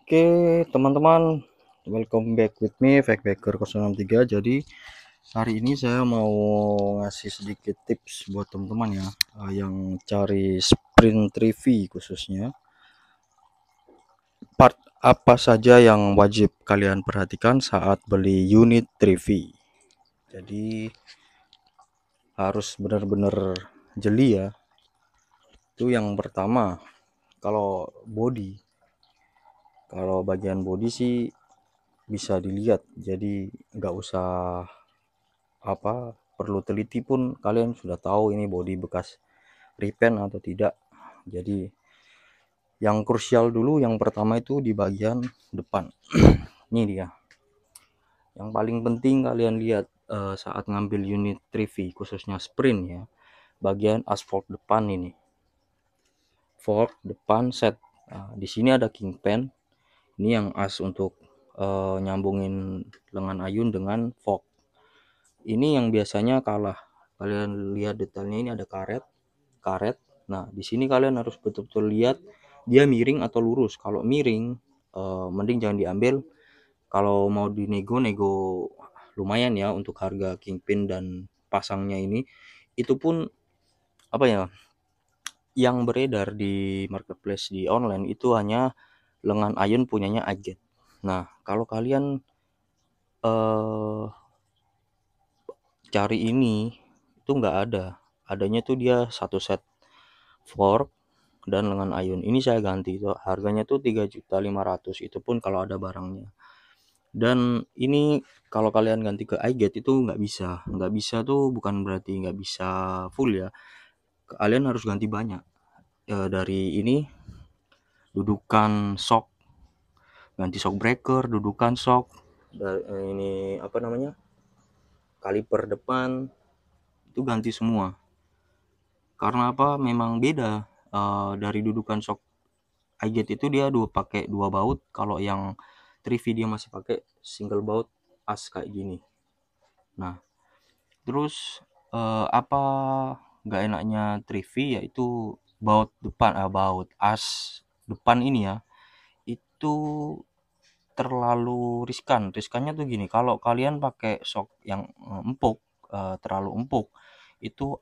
Oke, teman-teman, welcome back with me, Factbacker 063. Jadi, hari ini saya mau ngasih sedikit tips buat teman-teman ya, yang cari sprint TV khususnya. Part apa saja yang wajib kalian perhatikan saat beli unit TV. Jadi, harus benar-benar jeli ya. Itu yang pertama, kalau body. Kalau bagian body sih bisa dilihat, jadi nggak usah perlu teliti pun kalian sudah tahu ini body bekas repaint atau tidak. Jadi yang krusial dulu yang pertama itu di bagian depan. Ini dia yang paling penting kalian lihat saat ngambil unit TV khususnya sprint ya, bagian asfalk depan ini, fork depan set. Di sini ada kingpin, ini yang as untuk nyambungin lengan ayun dengan fork. Ini yang biasanya kalah. Kalian lihat detailnya, ini ada karet. Nah, di sini kalian harus betul-betul lihat dia miring atau lurus. Kalau miring, mending jangan diambil. Kalau mau dinego lumayan ya untuk harga kingpin dan pasangnya ini. Itu pun apa ya? Yang beredar di marketplace di online itu hanya lengan ayun punyanya Aget. Nah, kalau kalian cari ini itu nggak ada. Adanya tuh dia satu set fork dan lengan ayun. Ini saya ganti tuh, harganya tuh 3.500.000, itu pun kalau ada barangnya. Dan ini kalau kalian ganti ke iGate itu nggak bisa tuh bukan berarti nggak bisa full ya. Kalian harus ganti banyak. Dari ini dudukan shock, ganti shock breaker, dudukan shock, ini apa namanya, kaliper depan itu ganti semua. Karena apa? Memang beda. Dari dudukan shock iGate itu dia pakai dua baut, kalau yang Trivi dia masih pakai single baut as kayak gini. Nah, terus apa nggak enaknya Trivi yaitu baut depan, baut as depan ini ya, itu terlalu riskan. Riskannya tuh gini, kalau kalian pakai shock yang empuk, terlalu empuk, itu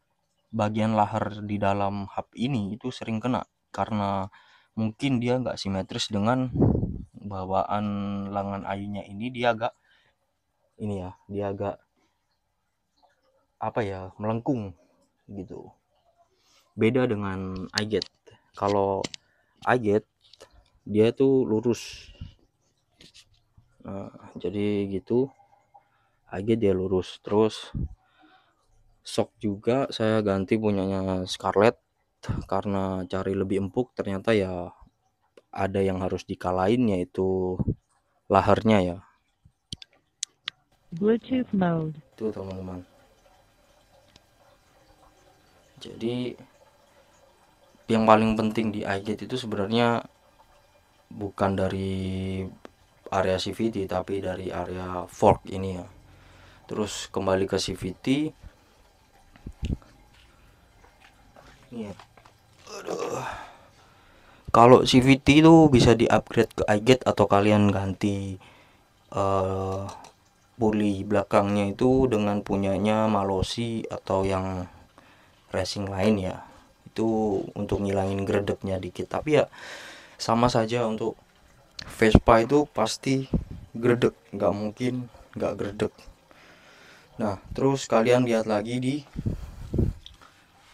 bagian lahar di dalam hub ini itu sering kena, karena mungkin dia nggak simetris dengan bawaan lengan ayunya ini. Dia agak ini ya, dia agak melengkung gitu. Beda dengan iGate. Kalau iGate dia tuh lurus. Nah, jadi gitu. iGate dia lurus. Terus shock juga saya ganti punyanya Scarlett karena cari lebih empuk, ternyata ya ada yang harus dikalahin, yaitu laharnya ya. Bluetooth mode. Itu teman-teman. Jadi yang paling penting di iGate itu sebenarnya bukan dari area CVT tapi dari area fork ini ya. Terus kembali ke CVT. Ini ya. Kalau CVT itu bisa di-upgrade ke iGate atau kalian ganti puli belakangnya itu dengan punyanya Malossi atau yang racing lain ya. Itu untuk ngilangin gredeknya dikit. Tapi ya sama saja, untuk Vespa itu pasti gredek, nggak mungkin nggak gredek. Nah, terus kalian lihat lagi di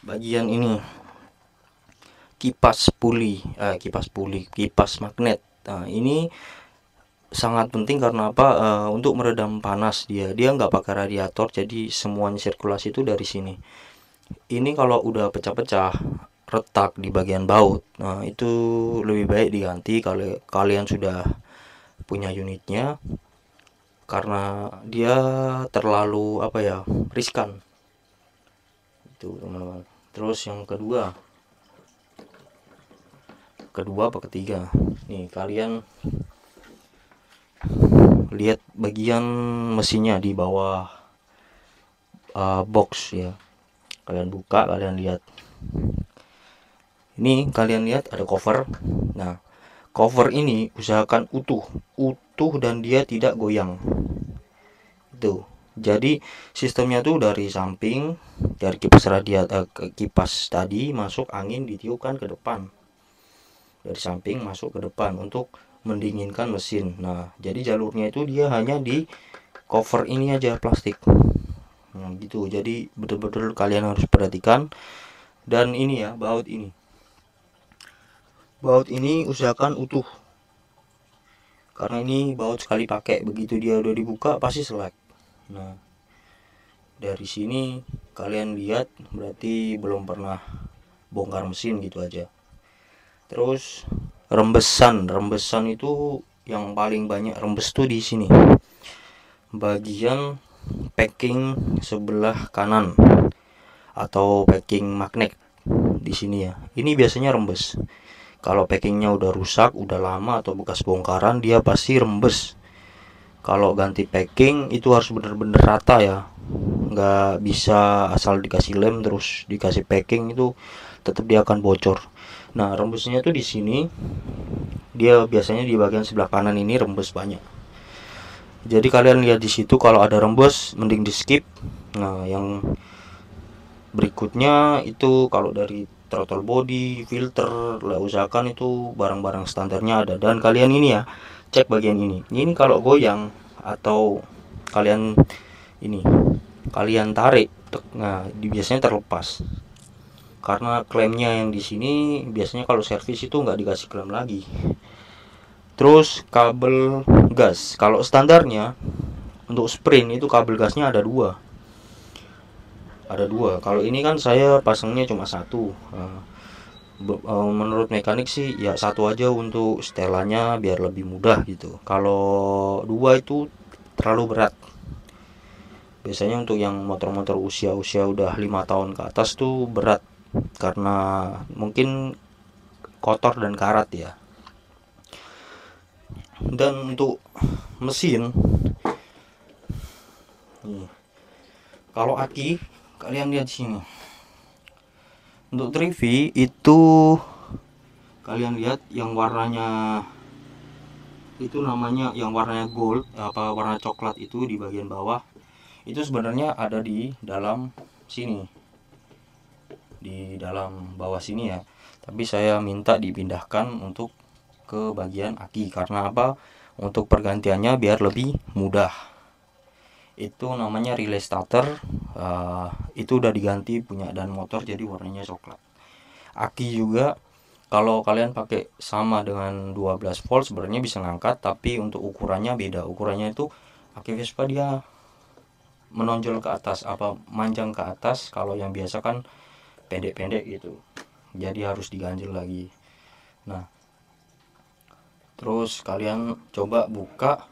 bagian ini, kipas magnet. Nah, ini sangat penting karena apa? Untuk meredam panas, dia nggak pakai radiator, jadi semuanya sirkulasi itu dari sini. Ini kalau udah pecah-pecah, retak di bagian baut, nah itu lebih baik diganti kalau kalian sudah punya unitnya, karena dia terlalu riskan itu teman-teman. Terus yang kedua apa ketiga nih, kalian lihat bagian mesinnya di bawah box ya. Kalian buka, kalian lihat ini, kalian lihat ada cover. Nah, cover ini usahakan utuh dan dia tidak goyang. Itu. Jadi sistemnya tuh dari samping, dari kipas tadi masuk angin ditiupkan ke depan. Dari samping masuk ke depan untuk mendinginkan mesin. Nah, jadi jalurnya itu dia hanya di cover ini aja plastik. Nah, gitu. Jadi betul-betul kalian harus perhatikan. Dan ini ya, baut ini. Baut ini usahakan utuh. Karena ini baut sekali pakai, begitu dia udah dibuka pasti selek. Nah, dari sini kalian lihat berarti belum pernah bongkar mesin gitu aja. Terus rembesan itu yang paling banyak rembes tuh di sini. Bagian packing sebelah kanan atau packing magnet di sini ya. Ini biasanya rembes. Kalau packingnya udah rusak, udah lama atau bekas bongkaran, dia pasti rembes. Kalau ganti packing itu harus bener-bener rata ya, nggak bisa asal dikasih lem terus dikasih packing, itu tetap dia akan bocor. Nah, rembesnya tuh di sini, dia biasanya di bagian sebelah kanan ini rembes banyak. Jadi kalian lihat di situ kalau ada rembes mending di skip. Nah, yang berikutnya itu kalau dari throttle body, filter, lah usahakan itu barang-barang standarnya ada. Dan kalian ini ya, cek bagian ini. Ini kalau goyang atau kalian tarik, nah biasanya terlepas. Karena klemnya yang di sini biasanya kalau servis itu nggak dikasih klem lagi. Terus kabel gas, kalau standarnya untuk sprint itu kabel gasnya ada dua. Kalau ini kan saya pasangnya cuma satu. Menurut mekanik sih ya satu aja untuk setelannya biar lebih mudah gitu. Kalau dua itu terlalu berat. Biasanya untuk yang motor-motor usia udah 5 tahun ke atas tuh berat karena mungkin kotor dan karat ya. Dan untuk mesin nih, kalau aki kalian lihat sini. Untuk Trivi itu kalian lihat yang warnanya itu namanya yang warnanya gold, warna coklat itu di bagian bawah. Itu sebenarnya ada di dalam sini. Di dalam bawah sini ya. Tapi saya minta dipindahkan untuk ke bagian aki karena apa? Untuk pergantiannya biar lebih mudah. Itu namanya relay starter. Itu udah diganti punya dan motor jadi warnanya coklat. Aki juga kalau kalian pakai sama dengan 12 volt sebenarnya bisa ngangkat, tapi untuk ukurannya beda. Ukurannya itu aki Vespa dia menonjol ke atas, manjang ke atas. Kalau yang biasa kan pendek-pendek gitu, jadi harus diganjel lagi. Nah, terus kalian coba buka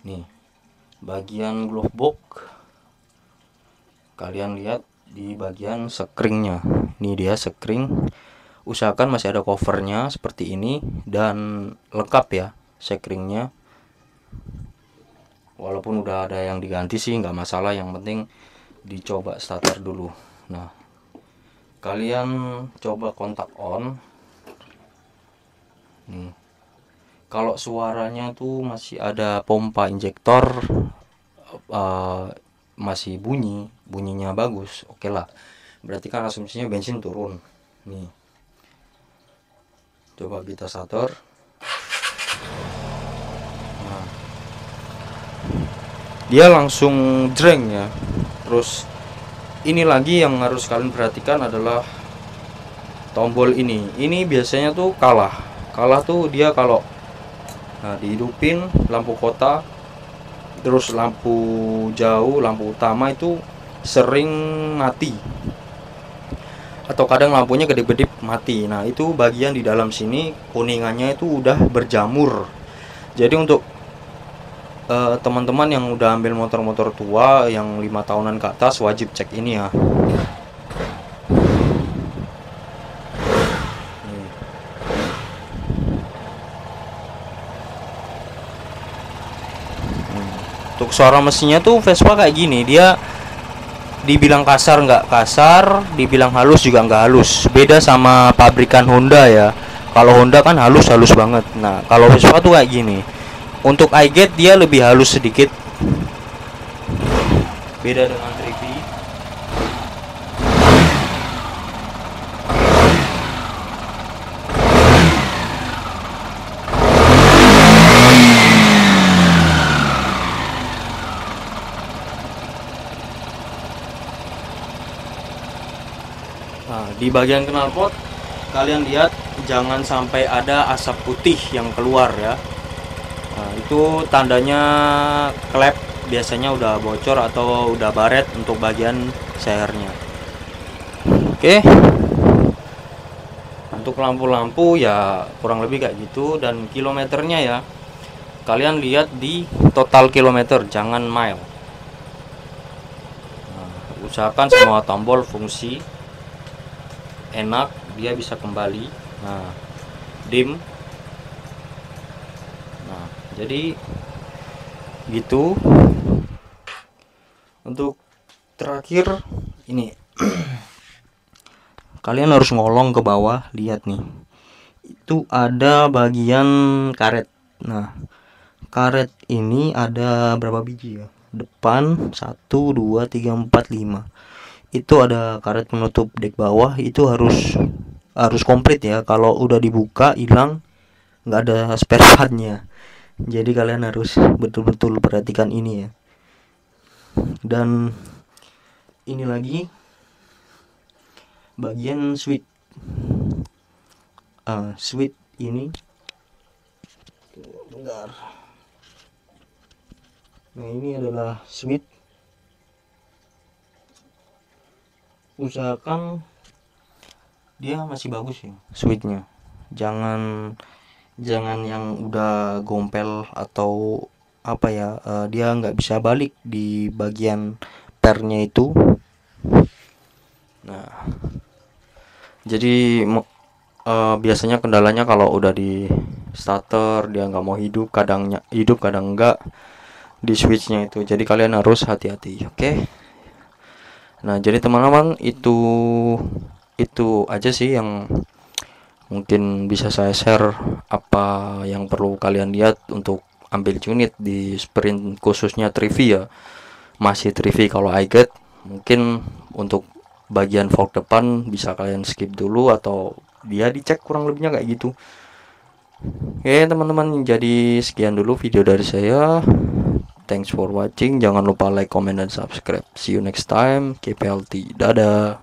nih bagian glove box, kalian lihat di bagian sekringnya. Ini dia sekring, usahakan masih ada covernya seperti ini dan lengkap ya sekringnya. Walaupun udah ada yang diganti sih nggak masalah, yang penting dicoba starter dulu. Nah, kalian coba kontak on nih. Kalau suaranya tuh masih ada pompa injektor, masih bunyinya bagus, oke lah, berarti kan asumsinya bensin turun. Nih, coba kita starter. Nah, dia langsung jreng ya. Terus ini lagi yang harus kalian perhatikan adalah tombol ini biasanya tuh kalah tuh dia kalau dihidupin lampu kota, terus lampu jauh, lampu utama itu sering mati, atau kadang lampunya kedip-kedip mati. Nah, itu bagian di dalam sini kuningannya itu udah berjamur. Jadi untuk teman-teman yang udah ambil motor-motor tua yang 5 tahunan ke atas wajib cek ini ya. Untuk suara mesinnya tuh Vespa kayak gini, dia dibilang kasar nggak kasar, dibilang halus juga nggak halus. Beda sama pabrikan Honda ya. Kalau Honda kan halus banget. Nah kalau Vespa tuh kayak gini. Untuk iGate dia lebih halus sedikit. Beda dengan Trivi. Nah, di bagian knalpot kalian lihat jangan sampai ada asap putih yang keluar ya. Nah, itu tandanya klep biasanya udah bocor atau udah baret untuk bagian sehernya. Oke. Untuk lampu-lampu ya kurang lebih kayak gitu, dan kilometernya ya kalian lihat di total kilometer, jangan mile. Nah, usahakan semua tombol fungsi enak, dia bisa kembali. Nah, dim. Nah, jadi gitu. Untuk terakhir ini kalian harus ngolong ke bawah, lihat nih. Itu ada bagian karet. Nah, karet ini ada berapa biji ya? Depan 1 2 3 4 5. Itu ada karet penutup dek bawah, itu harus komplit ya. Kalau udah dibuka hilang, nggak ada spare partnya. Jadi kalian harus betul-betul perhatikan ini ya. Dan ini lagi bagian switch. Switch ini bentar. Nah, ini adalah switch. Usahakan dia masih bagus ya switchnya. Jangan yang udah gompel atau apa ya, dia nggak bisa balik di bagian pernya itu. Nah, jadi biasanya kendalanya kalau udah di starter dia nggak mau hidup, kadang hidup kadang enggak di switchnya itu. Jadi kalian harus hati-hati. Oke. Nah, jadi teman-teman itu aja sih yang mungkin bisa saya share, apa yang perlu kalian lihat untuk ambil unit di sprint, khususnya Trivi ya. Masih Trivi. Kalau iGate mungkin untuk bagian fork depan bisa kalian skip dulu atau dia dicek kurang lebihnya kayak gitu. Oke teman-teman, jadi sekian dulu video dari saya. Thanks for watching. Jangan lupa like, comment, dan subscribe. See you next time. Keep healthy. Dadah.